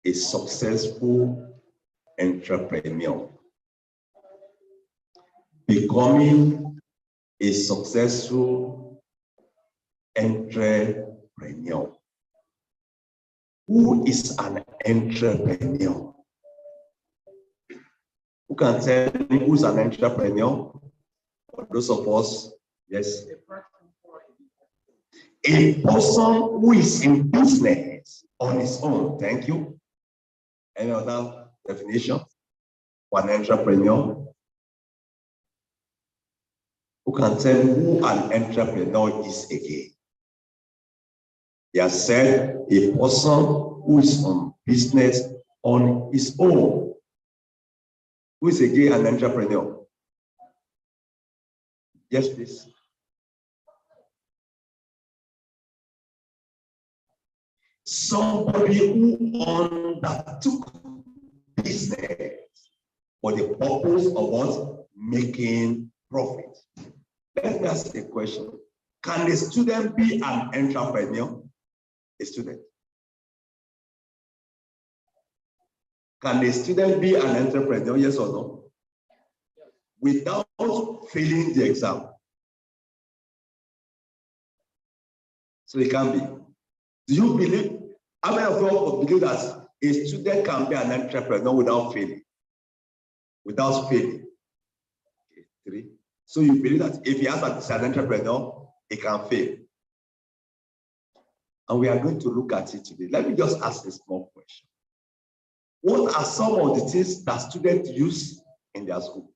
a successful entrepreneur? Becoming a successful entrepreneur. Who is an entrepreneur? Who can tell me who's an entrepreneur? For those of us, yes. A person who is in business on his own. Thank you. Any other definition for an entrepreneur? Who can tell me who an entrepreneur is again? He has said a person who is on business on his own. Who is again an entrepreneur? Yes, please. Somebody who undertook business for the purpose of what? Making profit. Let me ask a question. Can a student be an entrepreneur? A student. Can a student be an entrepreneur? Yes or no? Without failing the exam. So it can be. Do you believe? How many of you believe that a student can be an entrepreneur without failing? Without failing. Okay, 3. So you believe that if he has an entrepreneur, he can fail. And we are going to look at it today. Let me just ask a small question. What are some of the things that students use in their school?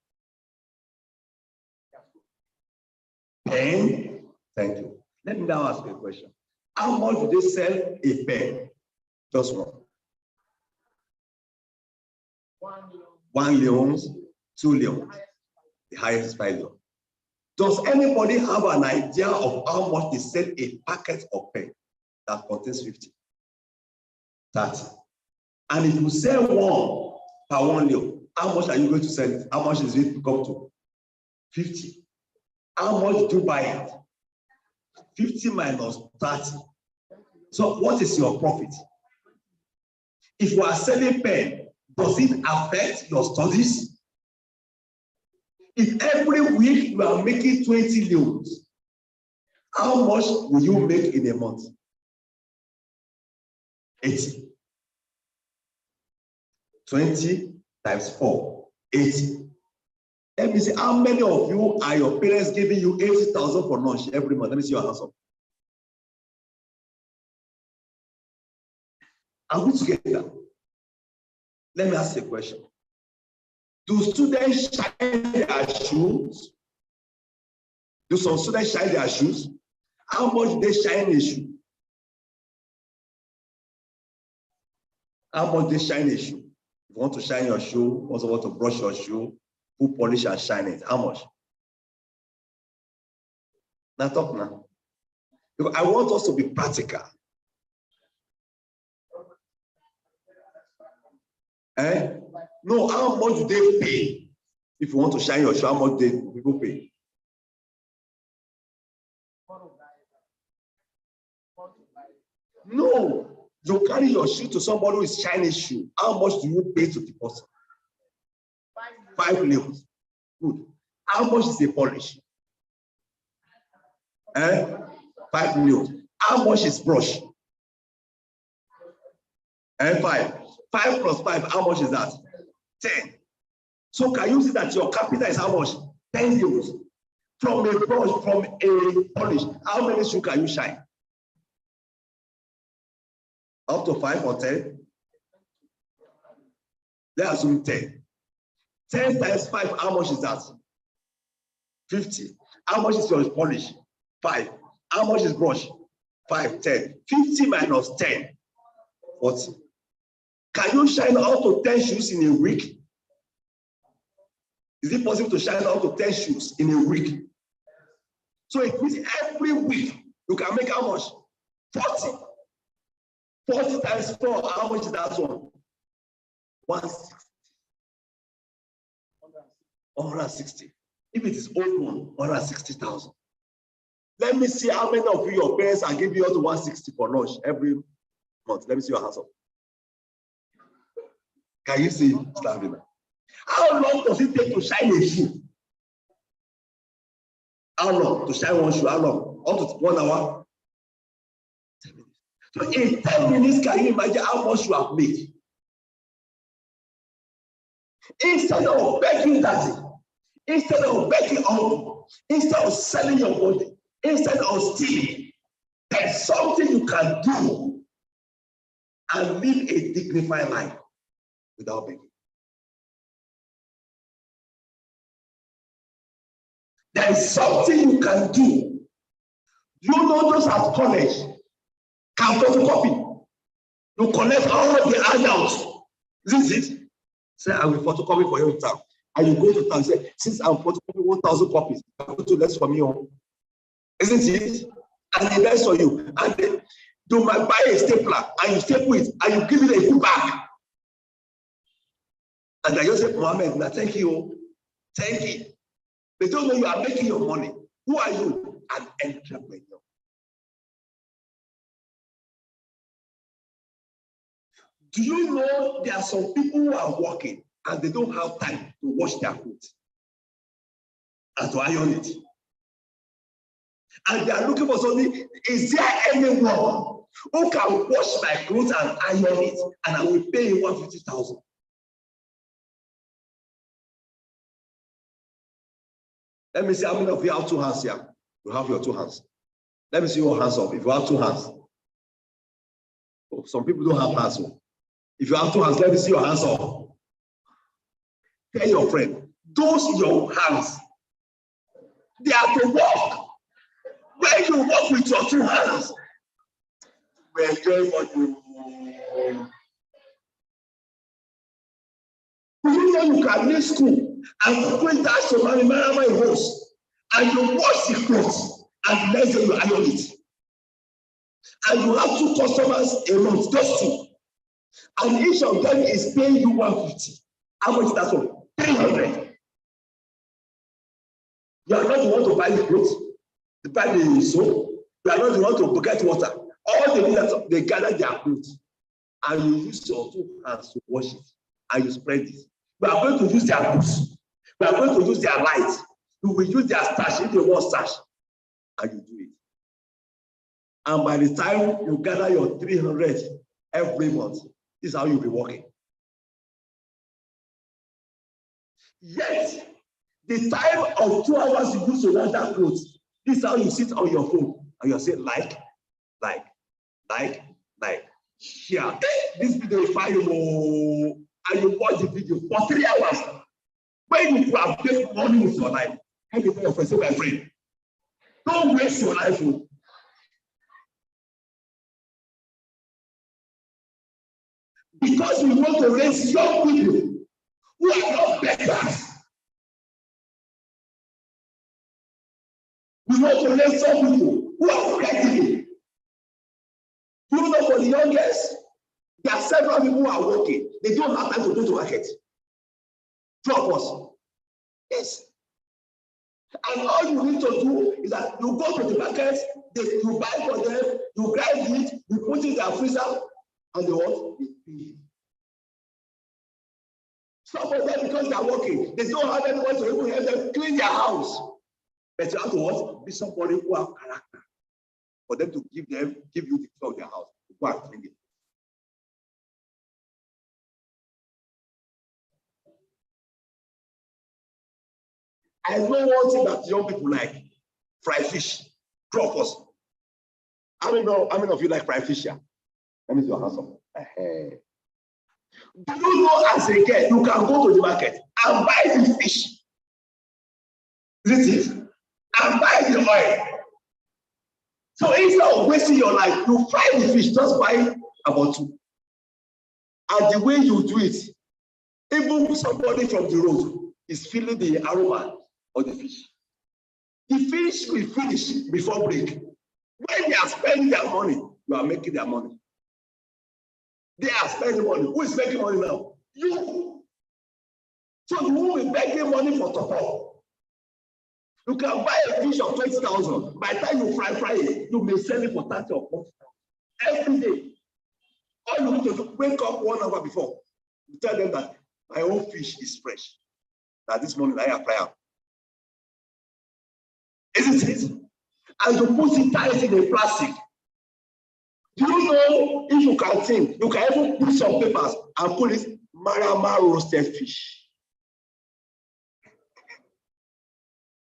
Pen. Thank you. Let me now ask you a question. How much do they sell a pen? Just one. 1 leon, 2 leon. The highest is 5 leon. Does anybody have an idea of how much they sell a packet of pen that contains 50? 30. And if you sell one per 1 leon, how much are you going to sell it? How much is it to come to? 50. How much do you buy it? 50 minus 30. So what is your profit? If you are selling pen, does it affect your studies? If every week you are making 20 leons, how much will you make in a month? 80. 20 times 4, 80. Let me see, how many of you are your parents giving you 80,000 for lunch every month? Let me see your hands up. Are we together? Let me ask you a question. Do students shine their shoes? Do some students shine their shoes? How much do they shine a shoe? How much do they shine a shoe? If you want to shine your shoe, also want to brush your shoe, put polish and shine it. How much? Now talk now. Because I want us to be practical. No, how much do they pay? If you want to shine your shoe, how much do people pay? No, you carry your shoe to somebody who is shining shoe. How much do you pay to the person? 5 leons. Good. How much is a polish? 5 leons. How much is brush? 5. 5 plus 5, how much is that? 10. So can you see that your capital is how much? 10 leons. From a brush, from a polish, how many shoes can you shine? Up to 5 or 10? Let's assume 10. 10 times 5, how much is that? 50. How much is your polish? 5. How much is brush? 5, 10. 50 minus 10, 40. Can you shine out to 10 shoes in a week? Is it possible to shine out to 10 shoes in a week? So it means every week you can make how much? 40. 40 times 4, how much is that one? 160. 160. If it is old one, 160,000. Let me see how many of you, your parents are giving you 160 for lunch every month. Let me see your hands up. Can you see starving? How long does it take to shine a shoe? How long to shine one shoe? How long? Up to 1 hour? 10 minutes. So in 10 minutes, can you imagine how much you have made? Instead of begging daddy, instead of begging uncle, instead of selling your body, instead of stealing, there's something you can do and live a dignified life without begging. There is something you can do. You know those at college can photocopy. You collect all the handouts. This is it. Say, I will photocopy for you in town. And you go to town and say, since I'm photocopying 1,000 copies, I'm going to less for me. Isn't it? And the rest for you. And then you might buy a stapler and you staple it and you give it a good back. And I just say, Mohammed, now thank you. Thank you. They don't know you are making your money. Who are you? An entrepreneur. Do you know there are some people who are working and they don't have time to wash their clothes and to iron it? And they are looking for something. Is there anyone who can wash my clothes and iron it and I will pay you 150,000? Let me see how many of you have 2 hands here. You have your 2 hands. Let me see your hands up. If you have 2 hands. Oh, some people don't have hands up. If you have 2 hands, let me see your hands up. Tell your friend, those your hands, they are to work. When you work with your 2 hands, we enjoy what you. You know you can leave school and go that to my house and you wash the clothes and the next day you iron it. And you have 2 customers a month, just 2. And each of them is paying you 150. How much is that one? 300. You are not the one to buy the clothes, to buy the soap. You are not the one to get water. All they do, they gather their clothes and you use your 2 hands to wash it and you spread it. We are going to use their books. We are going to use their lights. We will use their stash if they want stash. And you do it. And by the time you gather your 300 every month, this is how you'll be working. Yet, the time of 2 hours you use to wash that clothes, this is how you sit on your phone and you're saying like. Yeah, this video is fine, and you watch the video for 3 hours. When you have made money with your life, help me tell your friend, say, my friend, don't waste your life. Because we want to raise young people who are not beggars. We want to raise young people who are creative. You know, for the youngest, there are several people who are working. They don't have time to go to market. 2 of us. Yes. And all you need to do is that you go to the market, you buy for them, you grind it, you put it in their freezer, and they what? They pay. Some of them, because they are working, they don't have anyone to even help them clean their house. But you have to what? Be somebody who have character for them to give you the key of their house. Go and clean it. I know one thing that young people like: fried fish, crawfish. How many of you like fried fish here? Let me see your hands up. Do you know, as a girl, you can go to the market and buy the fish, and buy the oil. So instead of wasting your life, you fry the fish, just buy about 2. And the way you do it, even somebody from the road is feeling the aroma of the fish. The fish will finish before break. When they are spending their money, you are making their money. They are spending money. Who is making money now? You. So you will be begging money for top-up. You can buy a fish of 20,000. By the time you fry it, you may sell it for 30 or 40,000 every day. All you need to do, wake up 1 hour before. You tell them that my own fish is fresh. That this morning I apply. Isn't it? And you put it tight in a plastic. Do you know if you can think, you can even put some papers and put it Marama roasted fish.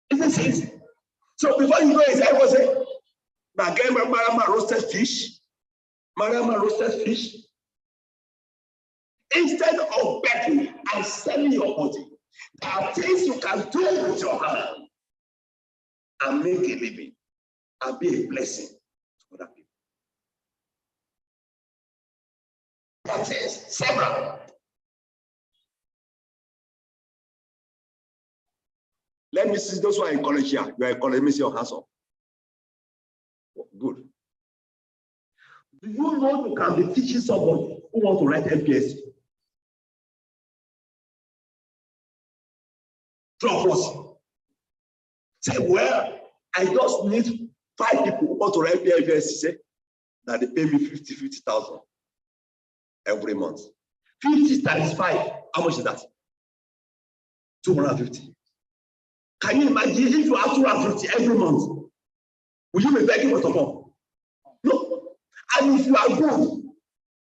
Isn't it? So before you know it, I was saying, Marama roasted fish. Marama roasted fish. Instead of begging and selling your body, there are things you can do with your hand and make a living and be a blessing to other people. That is several. Let me see those who are in college here. You are in college, let me see your hands up. Good. Do you know you can be teaching somebody who wants to write MPS? Drop us. Say, well, I just need 5 people who want to write MPS. Say that they pay me 50,000 every month. 50 times 5, how much is that? 250. Can you imagine if you have 250 every month? Will you be begging for support? No. And if you are good,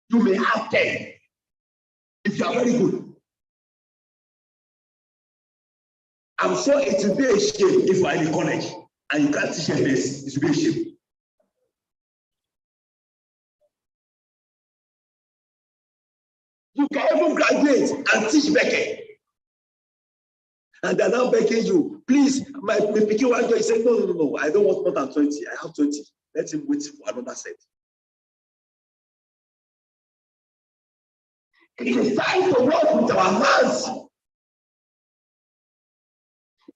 you may have 10. If you are very good. I'm sure it will be a shame if you are in the college and you can't teach a base. It will be a shame. You can even graduate and teach Becky. And they're now begging you, please, my picking one guy said, no, I don't want more than 20. I have 20. Let him wait for another set. It is time to work with our hands.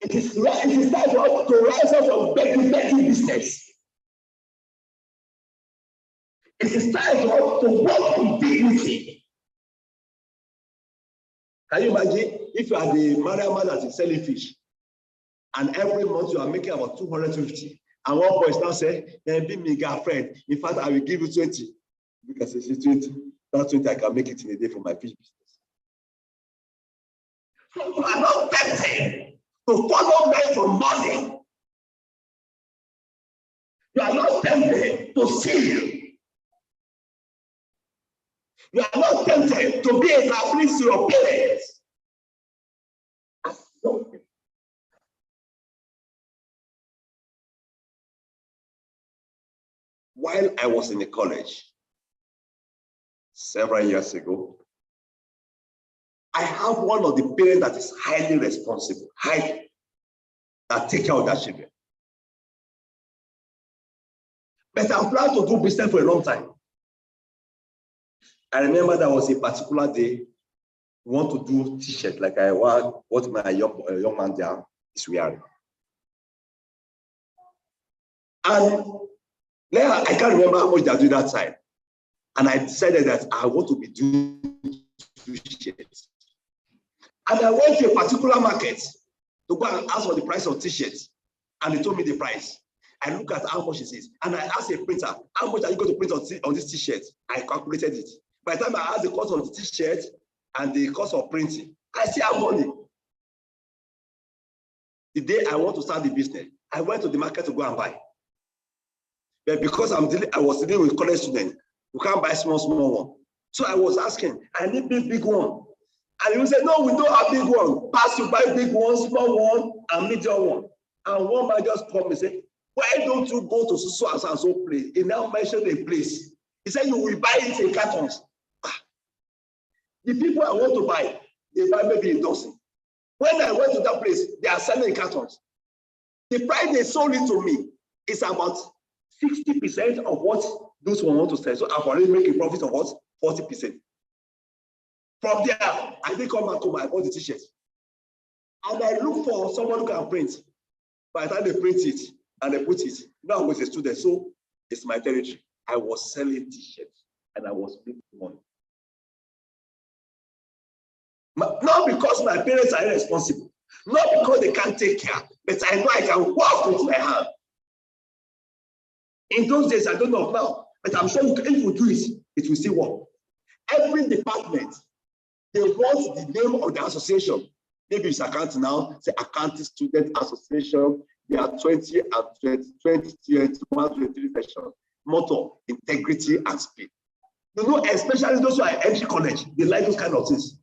It is time for us to rise up from begging business. It is time for us to work with dignity. Can you imagine if you are the man that is selling fish, and every month you are making about 250, and one boy is now saying, be me girlfriend. In fact, I will give you 20. Because it's 20. That 20 I can make it in a day for my fish business. So you are not tempted to follow men for money. You are not tempted to steal. You are not tempted to be a liability to your parents. While I was in the college several years ago, I have one of the parents that is highly responsible, that take care of their children. But I'm planning to do business for a long time. I remember there was a particular day we want to do t-shirt like I want what my young man there is wearing. And I can't remember how much they do that time. And I decided that I want to be doing t-shirts. And I went to a particular market to go and ask for the price of t-shirts. And they told me the price. I look at how much it is. And I asked a printer, how much are you going to print on this t-shirt? I calculated it. By the time I asked the cost of the t-shirt and the cost of printing, I still have money. The day I want to start the business, I went to the market to go and buy. But because I was dealing with college students, you can't buy small one. So I was asking, I need big one. And he said, no, we don't have big one. Pass you buy big one, small one, and medium one. And one man just called me and said, why don't you go to so and so place? He now mentioned a place. He said, you will buy it in cartons. The people I want to buy, they buy maybe in dozen. When I went to that place, they are selling in cartons. The price they sold it to me is about 60% of what those who want to sell. So I've already made a profit of what? 40%. From there, I didn't come back home, I bought the t-shirt. And I look for someone who can print. By the time they print it and they put it, now I was a student, so it's my territory. I was selling t-shirts and I was making money. Not because my parents are irresponsible, not because they can't take care, but I know I can work with my hand. In those days, I don't know now, but I'm sure if you do it, it will still work. Every department, They want the name of the association. Maybe it's accounting now, say Accounting Student Association. There are 20 and 21, 23 sessions. Motto, integrity and speed. You know, especially those who are at entry college, they like those kind of things.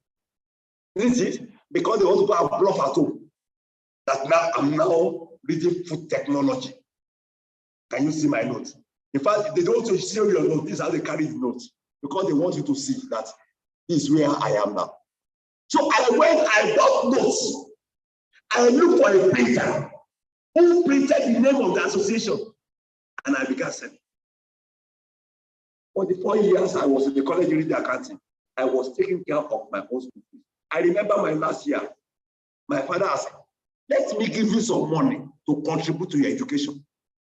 Isn't it? Because they want to go and bluff at home. That now I'm now reading food technology. Can you see my notes? In fact, they don't want to see your notes. This is how they carry the notes. Because they want you to see that this is where I am now. So I bought notes. I looked for a printer who printed the name of the association. And I began saying, for the 4 years I was in the college reading accounting, I was taking care of my own school fees. I remember my last year, my father asked, let me give you some money to contribute to your education.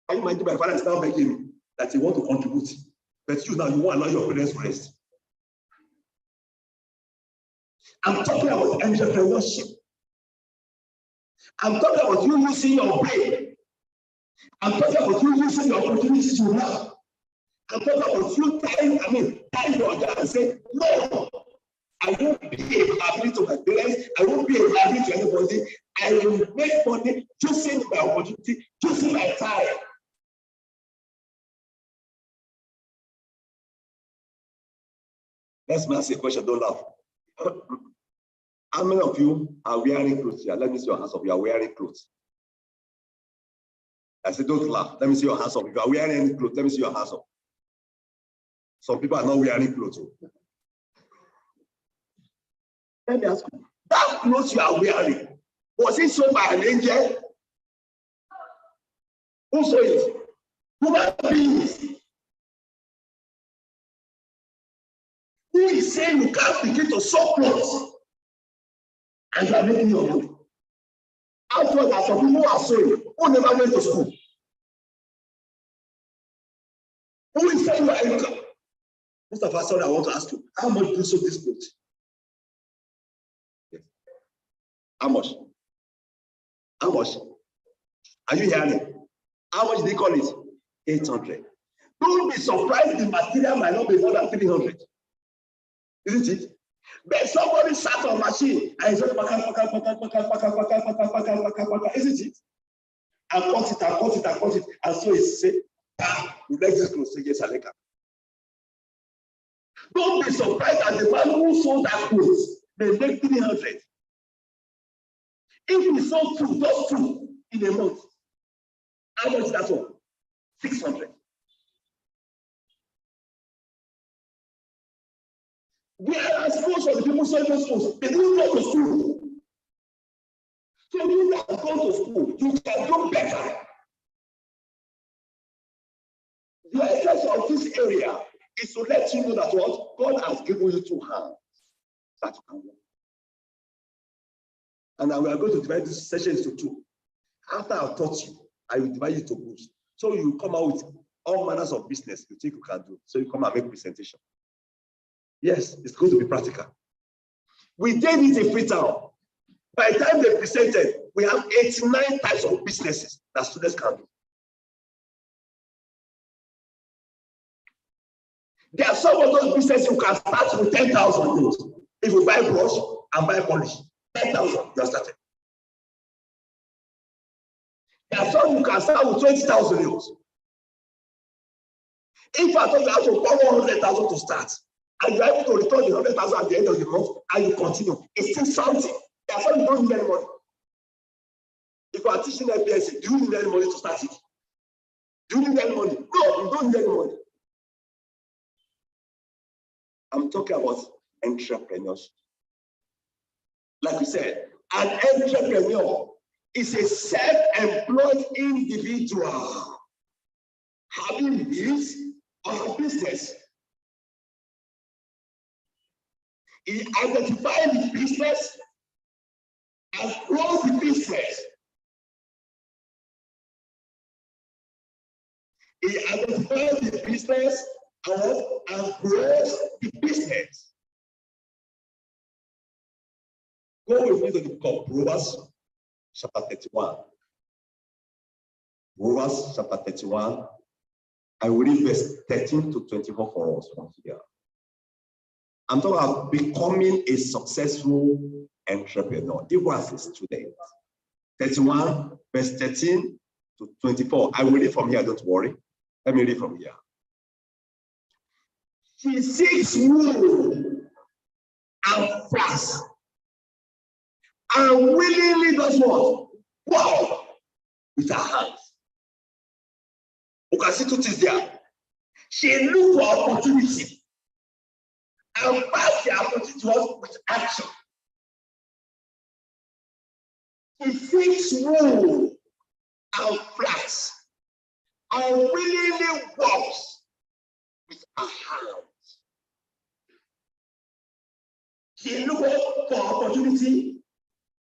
Can you imagine my father is now begging me that he wants to contribute, but you now you won't allow your parents to rest. I'm talking about entrepreneurship. I'm talking about you using your brain. I'm talking about you using your opportunities you have. I'm talking about you tying your job and say, no, I won't be a liability to my parents. I won't be a liability to anybody. I will make money using my opportunity, using my time. Let's ask a question, don't laugh. How many of you are wearing clothes here? Let me see your hands up. You are wearing clothes. I said, don't laugh. Let me see your hands up. If you are wearing any clothes, let me see your hands up. Some people are not wearing clothes. Let me ask you, that clothes you are wearing, was it sold by an angel? Who sold it? Human beings. Who is saying you can't begin to sew clothes and you are making your money? After that, some people are sewing who never went to school. Who is saying you are income? Mr. Pastor, I want to ask you, how much do you sew this clothes? Yes. How much? How much? Are you hearing? How much do they call it? 800. Don't be surprised the material might not be more than 300. Isn't it? But somebody sat on a machine and he said, isn't it? And cut it. And so he said, you like this clothes? Say, yes, I like it. Don't be surprised at the man who sold that clothes. They make 300. If we sold two, those two in a month, how much is that one? 600. Whereas most of the people selling those clothes, they didn't go to school. So you can go to school, you can do better. The essence of this area is to let you know that what God has given you 2 hands that you can work. And now we are going to divide this session into 2. After I've taught you, I will divide you to groups. So you come out with all manners of business you think you can do. So you come and make presentation. Yes, it's going to be practical. We did it in Freetown. By the time they presented, we have 89 types of businesses that students can do. There are some of those businesses you can start with 10,000 euros. If you buy brush and buy polish, 10,000, you are started. There are some you can start with 20,000 euros. If I thought you have to borrow 100,000 to start, and you're able to return the 100,000 at the end of the month, and you continue, it's still something. There are some you don't need any money. If you are teaching FBSC, do you need any money to start it? Do you need any money? No, you don't need any money. I'm talking about entrepreneurship. Like we said, an entrepreneur is a self-employed individual having his or her business. He identifies the business and grows the business. He identifies the business and grows the business. Go with me to the book of Proverbs, chapter 31. Proverbs, chapter 31. I will read verse 13 to 24 for us from here. I'm talking about becoming a successful entrepreneur. It was a student. 31, verse 13 to 24. I will read from here, don't worry. Let me read from here. She seeks wool and flax, and willingly does what? Wow! With her hands. You can see two things there. She looked for opportunity and passed the opportunity to us with action. She seeks wool and flax, and willingly works with her hands. She looked for opportunity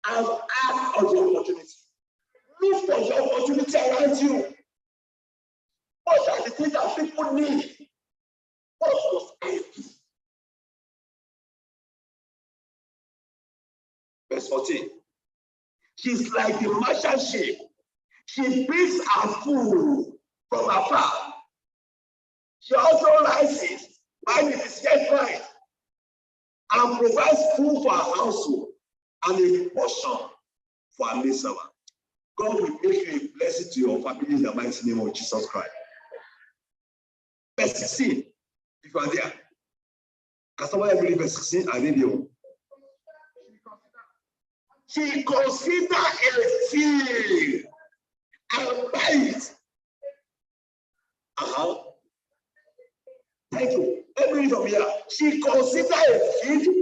and act on the opportunity. Look for the opportunity around you. What are the things that people need? What was I do? Verse 14. She's like the merchant ship. She brings her food from afar. She also rises when it is yet night and provides food for her household and a portion for her servant. God will make you a blessing to your family in the mighty name of Jesus Christ. Verse 16, if you are there. Can somebody read verse 16? I need you. She considered a field and buy it. Thank you. Let me read from here. She considered a field.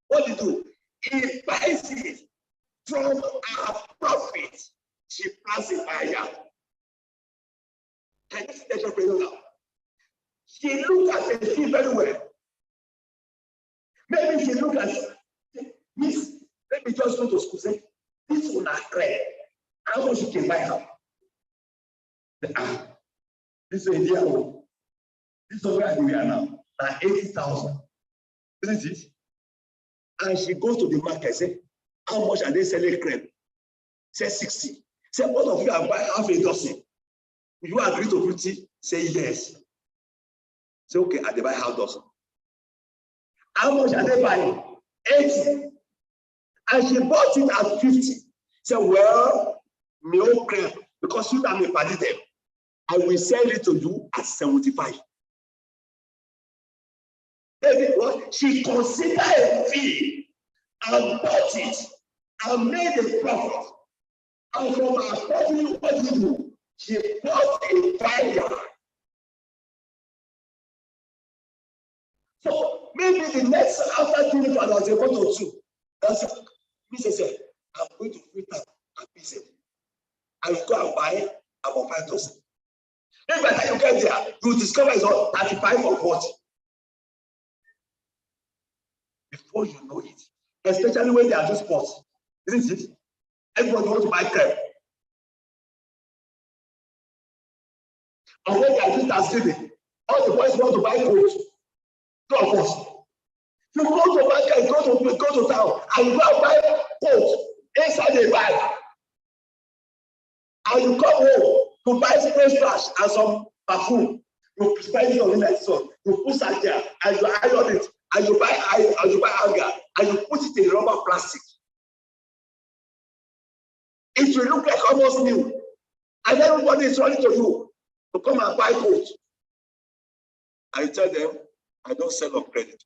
What do you do? He buys it from her profit. She plants a buyer. Can you see that you're now? She looked at the field very well. Maybe she looked at this. Let me just go to school. Say, this one is clear. How much you can buy her? This is India. This is where we are now. 80,000. Isn't it? And she goes to the market. Say, how much are they selling crepe? Say 60. Say, what of you are buying half a dozen? Will you agree to 50? Say yes. Say, okay, and they buy half dozen. How much are they buying? 80. And she bought it at 50. Say, well, me own crepe, because you can pay them. I will sell it to you at 75. What? She considered a fee and bought it and made a profit. And from her profit, what did you do? She bought a buyer. So maybe the next after 3 was a 1 or 2. That's it. Mrs. said, I'm going to free time and pieces. I will go and buy about 5,000. Maybe by the time you get there, you will discover it's on 35 or 40. Before you know it, especially when they are just sports, isn't it? Everybody wants to buy crepe. And when they are doing Thanksgiving, all the boys want to buy coats. Two of us. You go to market, go to town, and you go and buy coats inside the bag. And you come home to buy spray splash and some perfume. You spend it on the next one. You put it there, and you iron it, and you buy anger, and you put it in rubber plastic. It will look like almost new. And everybody is running to you to come and buy coats. I tell them, I don't sell on credit.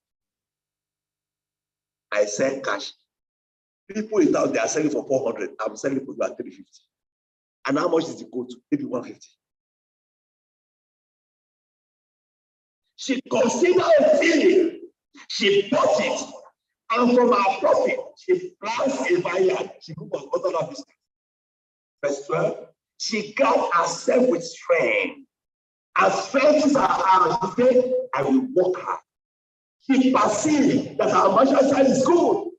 I sell cash. People is out there selling for 400. I'm selling for you at 350. And how much is the coat? Maybe 150. She considered a feeling. She bought it. And from her profit, she plants a buyer. She goes on other business. Verse 12. She got herself with strength. As strength is her hand, she said, I will work hard. She perceived that her martial side is good.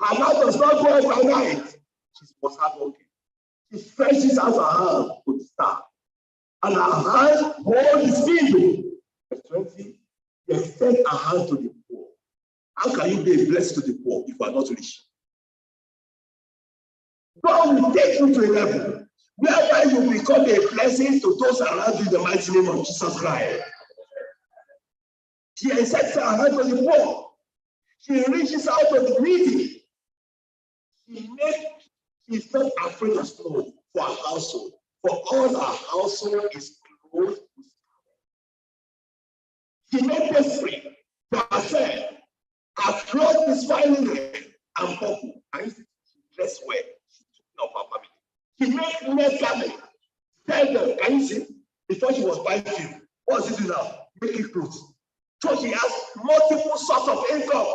Her mouth does not go by night. She was hardworking. She stretches out her hand to the star. And her hand hold the field. Verse 20, she extends her hand to the poor. How can you be a blessing to the poor if you are not rich? God will take you to a level whereby you become a blessing to those around you in the mighty name of Jesus Christ. She extends her hand to the poor. She reaches out to the needy. She's not afraid of snow for her household. For all her household is clothed with scarlet. She made pastry for herself. Her cloth is fine linen and purple. And she dressed well. She took care of her family. She made linen garment. Tell them, can you see? Before she was buying food, what does she do now? Making clothes. So she has multiple sources of income.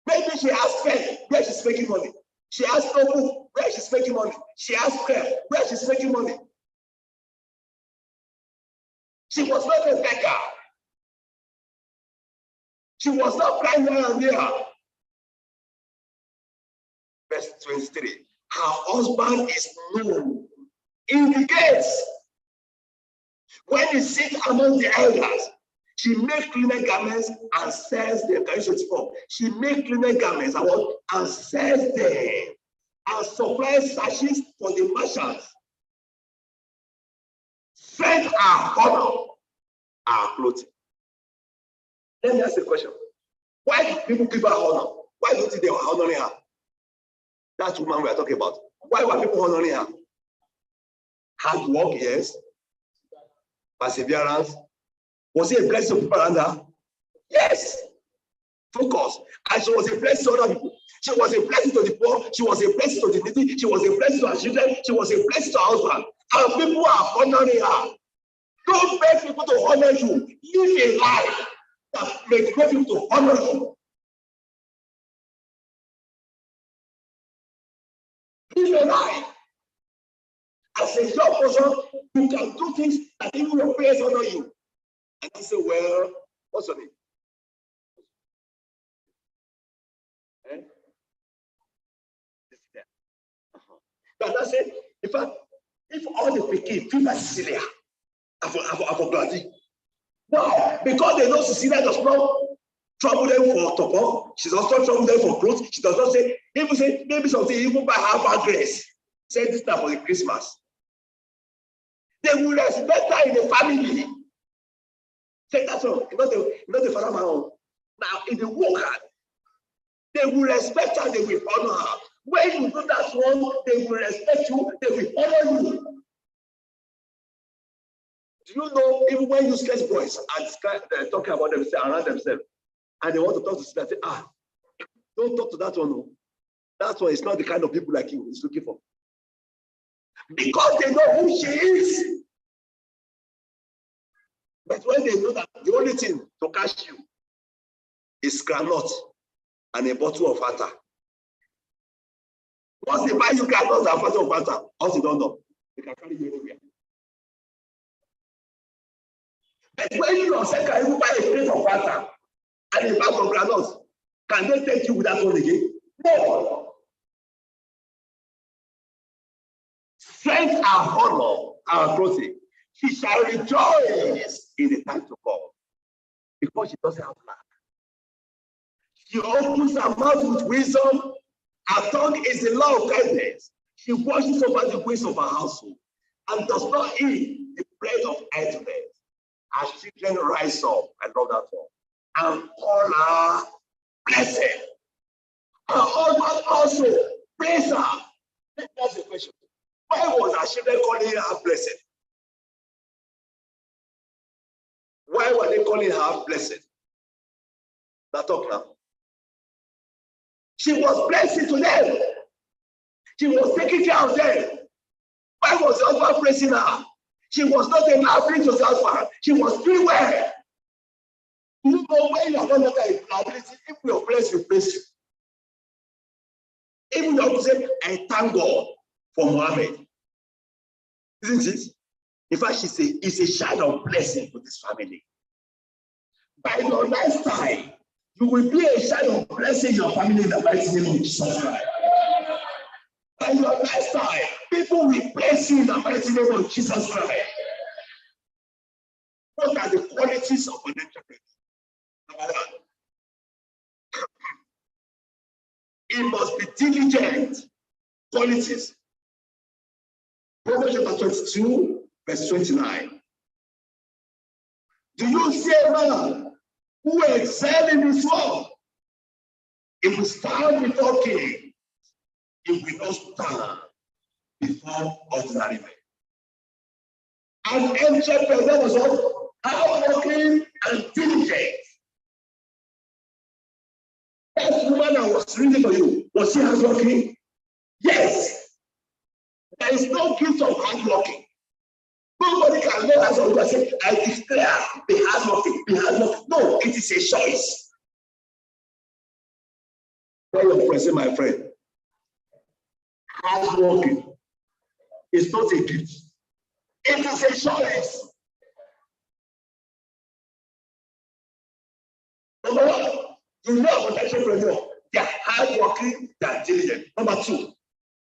Maybe she has pen where she's making money. She has notebook where she's making money. She has pen where she's making money. She was not a beggar. She was not crying here and there. Verse 23. Her husband is known in the gates. When he sits among the elders, she makes linen garments and sells them. Can you see it? She makes linen garments and sells them and supplies sashes for the merchants. Strength our honor, our clothing. Let me ask you a question. Why do people give her honor? Why don't they honor her? That woman we are talking about. Why were people honoring her? Hard work, yes. Perseverance. Was it a blessing to people around her? Yes. Focus. And she was a blessing to other people. She was a blessing to the poor. She was a blessing to the needy. She was a blessing to her children. She was a blessing to her husband. And people are honoring her. Don't beg people to honor you. Live a life that makes people to honor you. Live a life. As a young person, you can do things that even your parents honor you. And I say, well, what's your name? Eh? But I said, in fact, if all the pikin people Cecilia, I forgot it. Why? Because they know Cecilia does not trouble them for top. She does not trouble them for clothes. She does not say, even say, maybe something, even buy her bag dress. Say this time for the Christmas. They will respect her in the family. Say that's all. Not the father man. Now, in the work, they will respect her, they will honor her. When you do that one, they will respect you, they will honor you. Do you know, even when useless boys are talking about themselves, around themselves, and they want to talk to them, say, don't talk to that one. No. That one is not the kind of people like you he's looking for. Because they know who she is. But when they know that the only thing to catch you is granite and a bottle of water. Once they buy you granite and a bottle of water, also don't know. They can carry you anywhere. But when you yourself can even buy a plate of water and a bag of granite, can they take you with that one again? No. Strength and honor are clothing. She shall rejoice in the time to come because she doesn't have lack. She opens her mouth with wisdom. Her tongue is the law of kindness. She watches over the ways of her household and does not eat the bread of idleness. Her children rise up, I love that one, and call her blessed. Her husband also praise her. That's the question. Why was her children calling her blessed? Why were they calling her blessed? Now talk now. She was blessing to them. She was taking care of them. Why was the husband praising her? She was not a liability to the husband. She was doing well. You know when you are not a liability, if you are blessed, you praise you. Even though you say, I thank God for Muhammad. Isn't it? In fact, it's a shadow of blessing for this family. By your lifestyle, you will be a shadow of blessing in your family in the mighty name of Jesus Christ. By your lifestyle, people will bless you in the mighty name of Jesus Christ. What are the qualities of an entrepreneur? Number one, it must be diligent. Qualities. Proverbs chapter 22, verse 29. Do you see a man who excels in his work If we stand before king, if we don't stand before ordinary men. An entrepreneur was what? Hardworking and diligent. That woman I was reading for you, was she hardworking? Yes. There is no gift of hardworking. Nobody can learn as a say, I declare, be hardworking, be hardworking. No, it is a choice. Tell your friend, say, my friend, hardworking is not a gift. It is a choice. Number one, you know about entrepreneur. They are hardworking, they are diligent. Number two,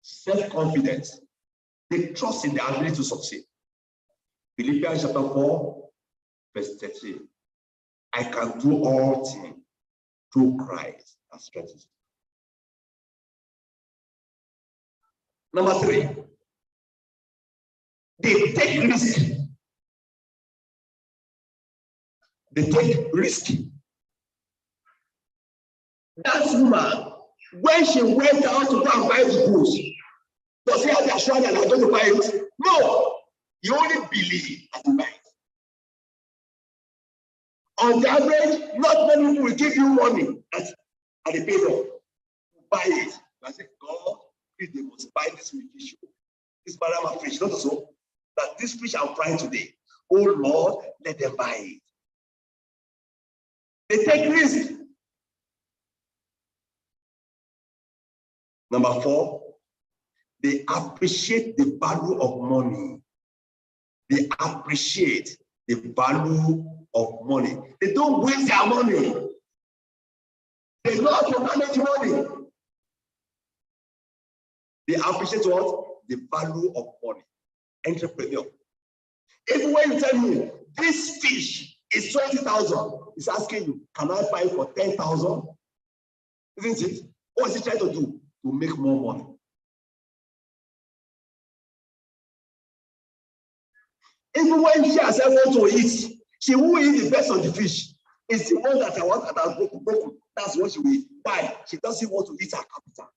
self-confidence. They trust in their ability to succeed. Philippians chapter 4, verse 13. I can do all things through Christ that strengthens me. Number three, they take risk. They take risk. That woman, when she went out to go and buy the goods, does she have the assurance that I'm going to buy it? No. You only believe and you buy it. On the average, not many people will give you money at the payroll. Buy it. I say, God, please, they must buy this fish. This Barama fish, not so. That this fish I'm frying today. Oh Lord, let them buy it. They take risk. Number four, they appreciate the value of money. They appreciate the value of money. They don't waste their money. They know how to manage money. They appreciate what? The value of money. Entrepreneur. Even when you tell me this fish is 20,000, he's asking you, can I buy it for 10,000? Isn't it? What is he trying to do? To make more money. Even when she herself wants to eat, she will eat the best of the fish. It's the one that I want that has broken. That's what she will eat. Why? She doesn't want to eat her capital.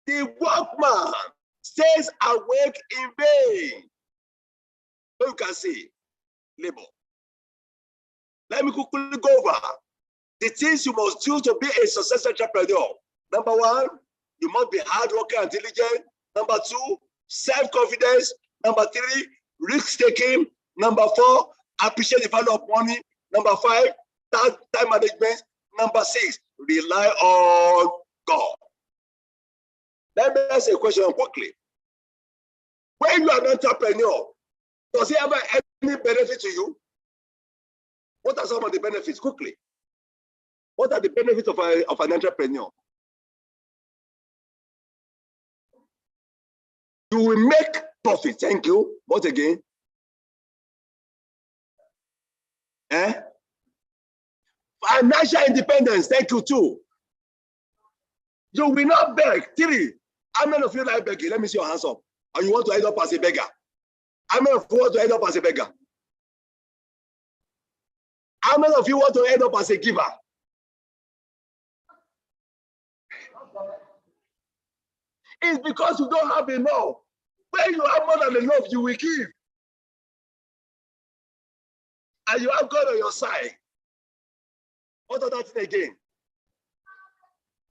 The workman stays awake in vain. So you can see labor. Let me quickly go over the things you must do to be a successful entrepreneur. Number one, you must be hardworking and diligent. Number two, self-confidence. Number three, risk-taking. Number four, appreciate the value of money. Number five, time management. Number six, rely on God. Let me ask you a question quickly. When you are an entrepreneur, does it have any benefit to you? What are some of the benefits? Quickly. What are the benefits of an entrepreneur? You will make profit. Thank you. What again? Financial independence. Thank you too. You will not beg. Three. How many of you like begging? Let me see your hands up. Or you want to end up as a beggar? How many of you want to end up as a beggar? How many of you want to end up as a giver? It's because you don't have enough. When you have more than enough, you will give. And you have God on your side. What other thing again?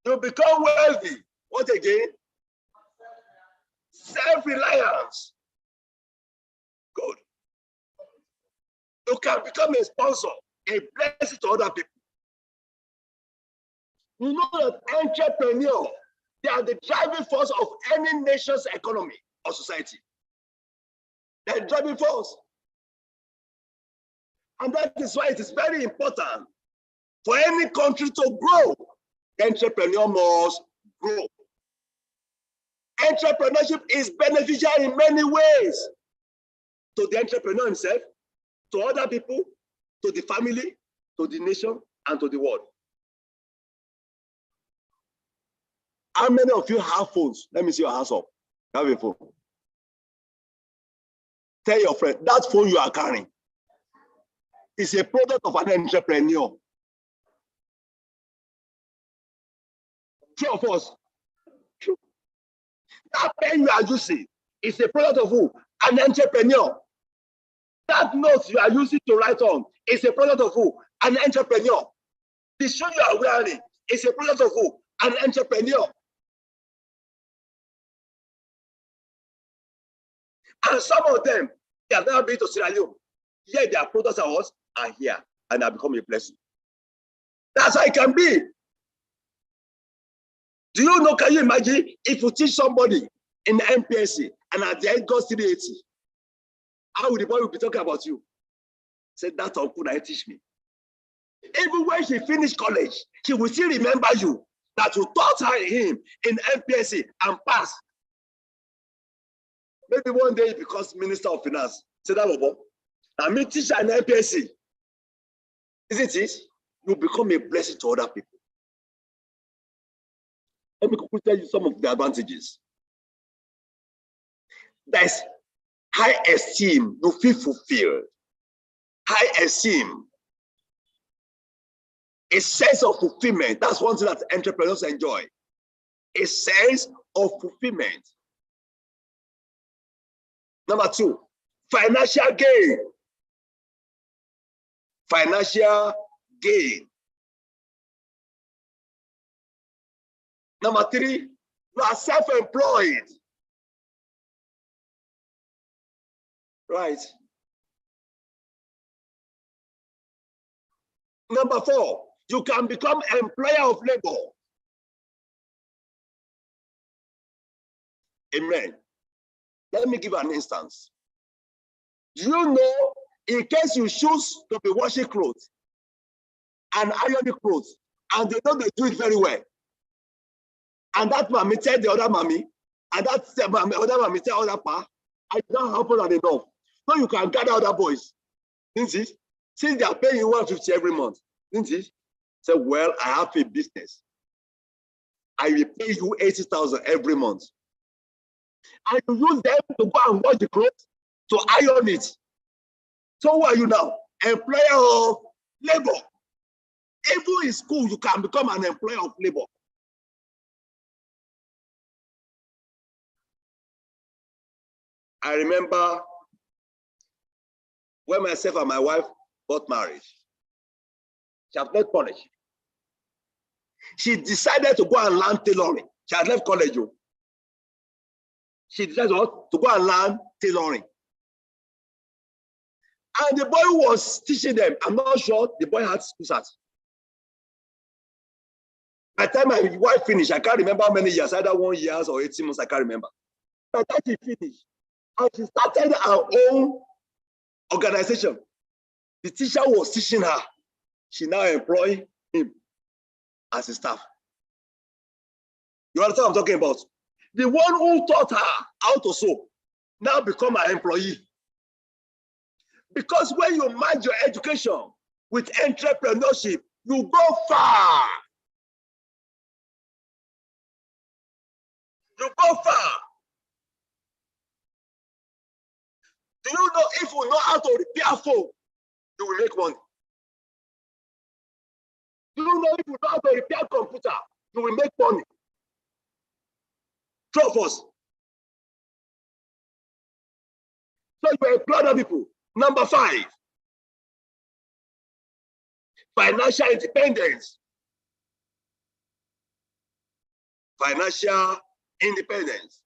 You become wealthy. What again? Self-reliance. Good. You can become a sponsor, a blessing to other people. You know that entrepreneurs, they are the driving force of any nation's economy or society. They're driving force. And that is why it is very important for any country to grow. The entrepreneur must grow. Entrepreneurship is beneficial in many ways to the entrepreneur himself, to other people, to the family, to the nation, and to the world. How many of you have phones? Let me see your hands up. You have a phone. Tell your friend, that phone you are carrying is a product of an entrepreneur. True of us. True. That pen you are using is a product of who? An entrepreneur. That note you are using to write on is a product of who? An entrepreneur. The shoe you are wearing is a product of who? An entrepreneur. And some of them, they have never been to Sierra Leone. Yet their products are what? Are here and have become a blessing. That's how it can be. Do you know, can you imagine if you teach somebody in the MPSC and at the end goes 380, how would the boy be talking about you? Say, that uncle that teach me. Even when she finished college, she will still remember you, that you taught him in MPSC and passed. Maybe one day he becomes Minister of Finance. Say that, Bobo. I mean, teacher in MPSC. Isn't it? You become a blessing to other people. Let me tell you some of the advantages. There's high esteem, you feel fulfilled. High esteem. A sense of fulfillment. That's one thing that entrepreneurs enjoy. A sense of fulfillment. Number two, financial gain. Financial gain. Number three, you are self-employed. Right. Number four, you can become employer of labor. Amen. Let me give an instance. Do you know, in case you choose to be washing clothes and ironing clothes, and they know they do it very well, and that mommy tell the other mommy, and that other mommy tell other pa, I don't happen on enough. So you can gather other boys, isn't it? Since they are paying you 150 every month, isn't it? Say, well, I have a business. I will pay you 80,000 every month. And you use them to go and wash the clothes, to iron it. So who are you now? Employer of labor. Even in school, you can become an employer of labor. I remember when myself and my wife got married. She had left college. She decided to go and learn tailoring. She had left college. She decided to go and learn tailoring. And the boy was teaching them. I'm not sure the boy had school start. By the time my wife finished, I can't remember how many years, either 1 year or 18 months, I can't remember. By the time she finished, and she started her own organization. The teacher was teaching her. She now employed him as a staff. You understand what I'm talking about? The one who taught her how to sew now become her employee. Because when you merge your education with entrepreneurship, you go far. You go far. Do you know if you know how to repair phone, you will make money? Do you know if you know how to repair computer, you will make money? True of us. So you employ other people. Number 5, financial independence. Financial independence.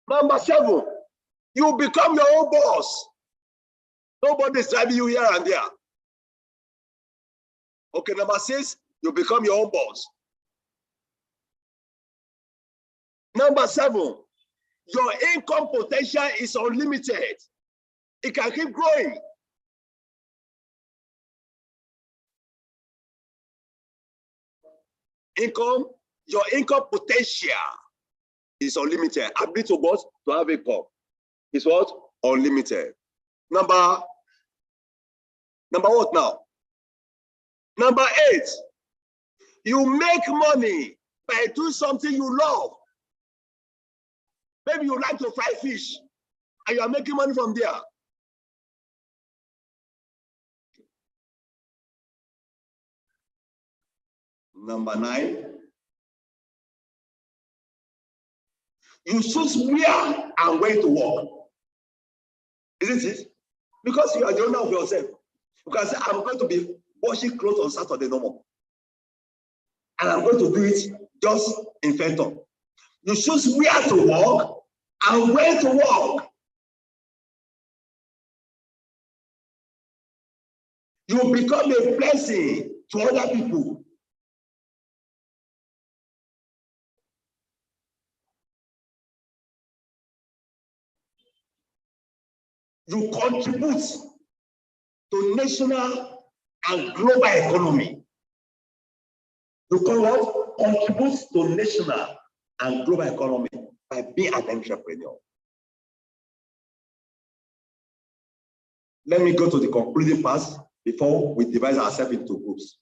Number 7, you become your own boss. Nobody's driving you here and there. Okay, number 6, you become your own boss. Number 7, your income potential is unlimited. It can keep growing. Your income potential is unlimited. Ability to what? To have income is what? Unlimited. Number what now? Number 8, you make money by doing something you love. Maybe you like to fry fish and you are making money from there. Number 9, you choose where and when to work. Isn't it? Because you are the owner of yourself. You can say, I'm going to be washing clothes on Saturday no more. And I'm going to do it just in Fenton. You choose where to work and when to work. You become a blessing to other people. You contribute to national and global economy. You contribute to national and global economy by being an entrepreneur. Let me go to the concluding part before we divide ourselves into groups.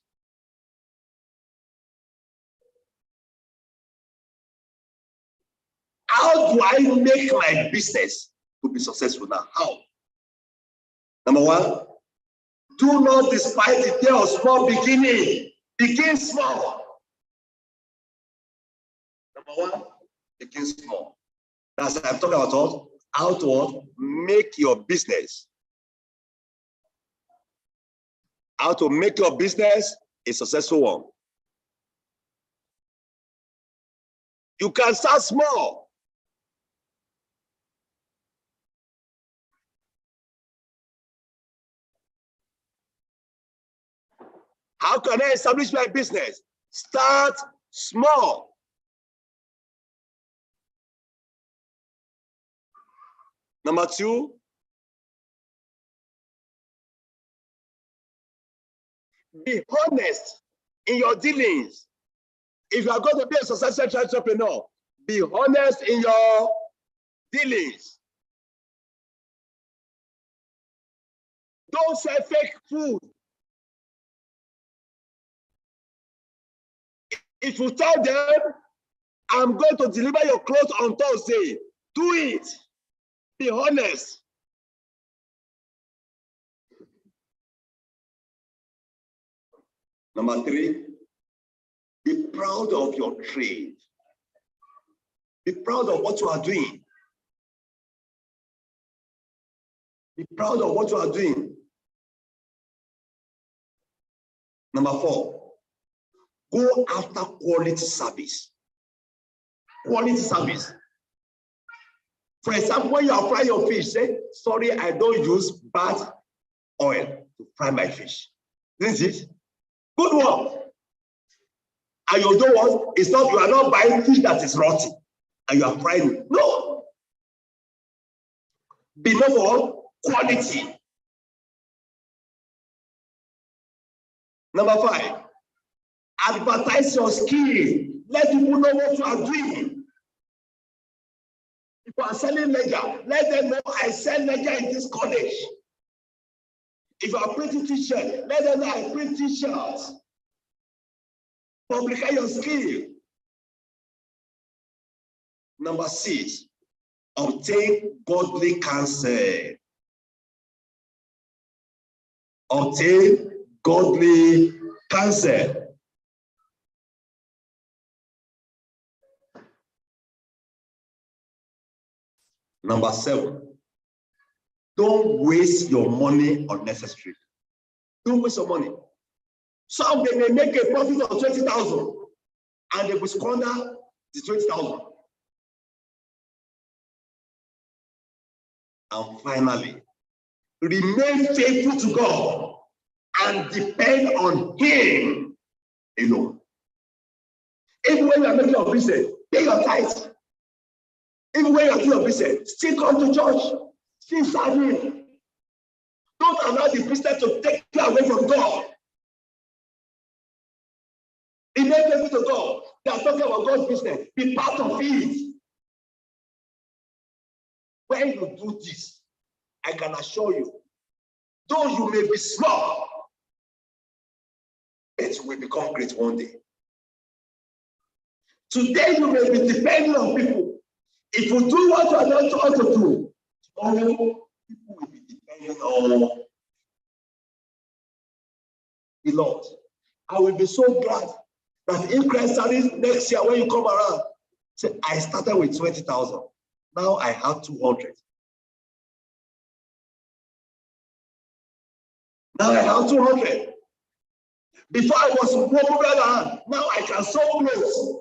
How do I make my business to be successful now? How? Number 1, do not despise the day of small beginning. Begin small. Number 1, begin small. That's what I'm talking about. How to make your business. How to make your business a successful one. You can start small. How can I establish my business? Start small. Number 2, be honest in your dealings. If you are going to be a successful entrepreneur, be honest in your dealings. Don't sell fake food. If you tell them, I'm going to deliver your clothes on Thursday, do it. Be honest. Number 3, be proud of your trade. Be proud of what you are doing. Be proud of what you are doing. Number 4, go after quality service. Quality service. For example, when you are frying your fish, say, sorry, I don't use bad oil to fry my fish. This is good one. And you don't want, it's not, you are not buying fish that is rotten and you are frying it. No. Be known for quality. Number 5, advertise your skill. Let people know what you are doing. If you are selling ledger, let them know I sell ledger in this college. If you are printing t-shirts, let them know I print t-shirts. Publicate your skill. Number 6, obtain godly counsel. Obtain godly counsel. Number 7, don't waste your money unnecessarily. Don't waste your money. Some they may make a profit of 20,000 and they will squander the 20,000. And finally, remain faithful to God and depend on Him alone. Even when you are making your business, pay your tithes. Even when you are doing your business, still come to church, still serve Him. Don't allow the business to take you away from God. Remain faithful to God. They are talking about God's business. Be part of it. When you do this, I can assure you, though you may be small, it will become great one day. Today you may be depending on people. If you do what you are not taught to do, tomorrow people will be depending on the Lord. I will be so glad that in Christ service next year when you come around, say, I started with 20,000. Now I have 200. Now I have 200. Before I was mobile, now I can sew clothes.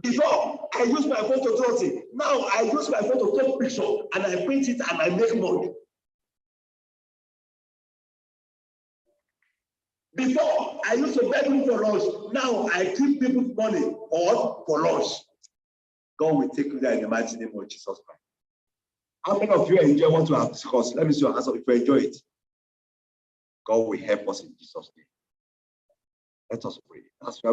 Before I use my phone to draw it. Now I use my phone to take picture and I print it and I make money. Before I used to beg them for lunch. Now I give people money or for lunch. God will take you there in the mighty name of Jesus Christ. How many of you enjoy what we have discussed? Let me see your answer if you enjoy it. God will help us in Jesus' name. Let us pray. That's why